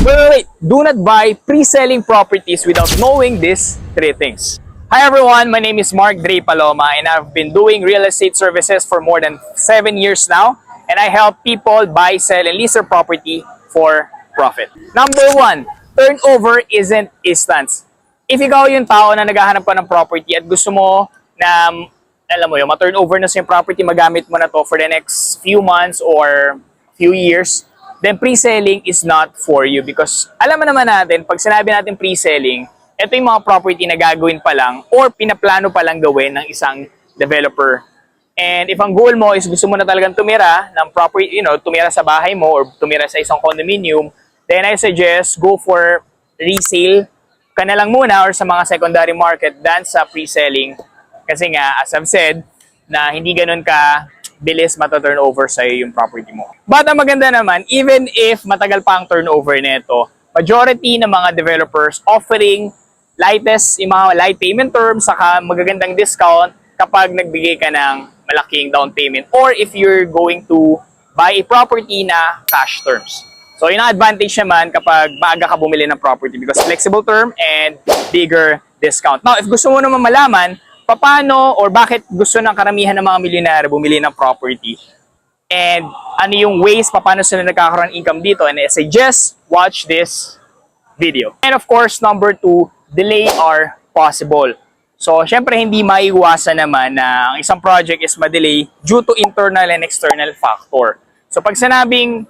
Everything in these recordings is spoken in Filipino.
Wait. Do not buy pre-selling properties without knowing these three things. Hi everyone, my name is Mark Dre Paloma and I've been doing real estate services for more than 7 years now, and I help people buy, sell, and lease their property for profit. Number one, turnover isn't instant. If ikaw yung tao na naghahanap pa ng property at gusto mo na, alam mo yun, ma-turnover na sa yung property, magamit mo na to for the next few months or few years, then pre-selling is not for you, because alam mo naman natin, pag sinabi natin pre-selling, ito yung mga property na gagawin pa lang or pinaplano pa lang gawin ng isang developer. And if ang goal mo is gusto mo na talagang tumira ng property, tumira sa bahay mo or tumira sa isang condominium, then I suggest go for resale ka na lang muna or sa mga secondary market than sa pre-selling. Kasi nga, as I've said, na hindi ganun ka bilis mata-turnover sa'yo yung property mo. But ang maganda naman, even if matagal pa ang turnover nito, majority ng mga developers offering yung mga light payment terms, saka magagandang discount kapag nagbigay ka ng malaking down payment, or if you're going to buy a property na cash terms. So yun ang advantage naman kapag maaga ka bumili ng property, because flexible term and bigger discount. Now, if gusto mo naman malaman paano or bakit gusto ng karamihan ng mga milyonaryo bumili ng property, and ano yung ways paano sila nagkakaroon ng income dito, and I suggest watch this video. And of course, number two, delay are possible. So, syempre hindi maiiwasan naman na ang isang project is ma-delay due to internal and external factor. So, pag sinabing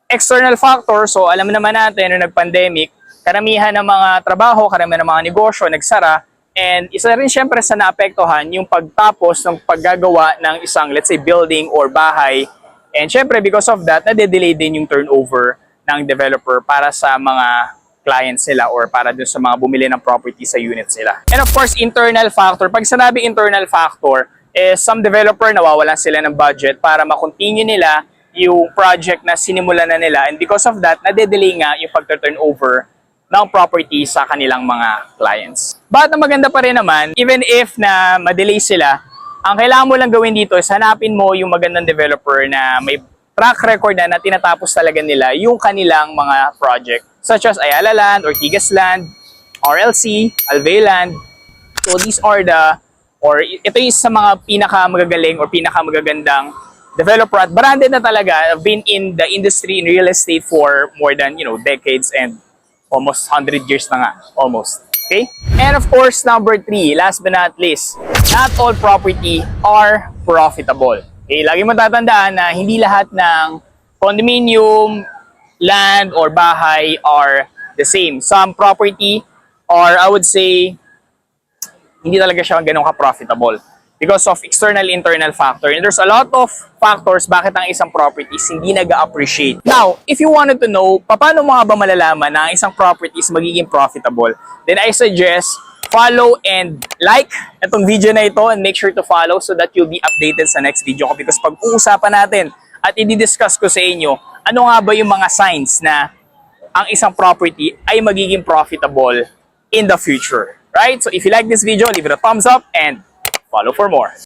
external factor, so alam naman natin, nung nag-pandemic, karamihan ng mga trabaho, karamihan ng mga negosyo, nagsara, and isa rin syempre sa naapektuhan yung pagtapos ng paggagawa ng isang, let's say, building or bahay. And syempre, because of that, nade-delay din yung turnover ng developer para sa mga clients nila or para dun sa mga bumili ng property sa units nila. And of course, internal factor. Pag sinabi internal factor, is some developer nawawalan sila ng budget para makontinue nila yung project na sinimulan na nila, and because of that, nade-delay nga yung pagta-turnover ng property sa kanilang mga clients. But ang maganda pa rin naman, even if na ma-delay sila, ang kailangan mo lang gawin dito is hanapin mo yung magandang developer na may track record na tinatapos talaga nila yung kanilang mga project, such as Ayala Land, Ortigas Land, RLC, Alveland. So these are ito yung sa mga pinakamagagaling or pinakamagagandang developer at branded na talaga, have been in the industry in real estate for more than, decades and almost 100 years na nga, almost. Okay? And of course, number three, last but not least, not all property are profitable. Okay? Lagi mo tatandaan na hindi lahat ng condominium, land, or bahay are the same. Some property, or I would say, hindi talaga siya ganun ka-profitable because of external, internal factor. And there's a lot of factors bakit ang isang properties hindi nag-appreciate. Now, if you wanted to know, paano mo nga ba malalaman na ang isang property is magiging profitable, then I suggest follow and like itong video na ito, and make sure to follow so that you'll be updated sa next video ko, because pag-uusapan natin at i-discuss ko sa inyo, ano nga ba yung mga signs na ang isang property ay magiging profitable in the future, right? So if you like this video, leave it a thumbs up and follow for more.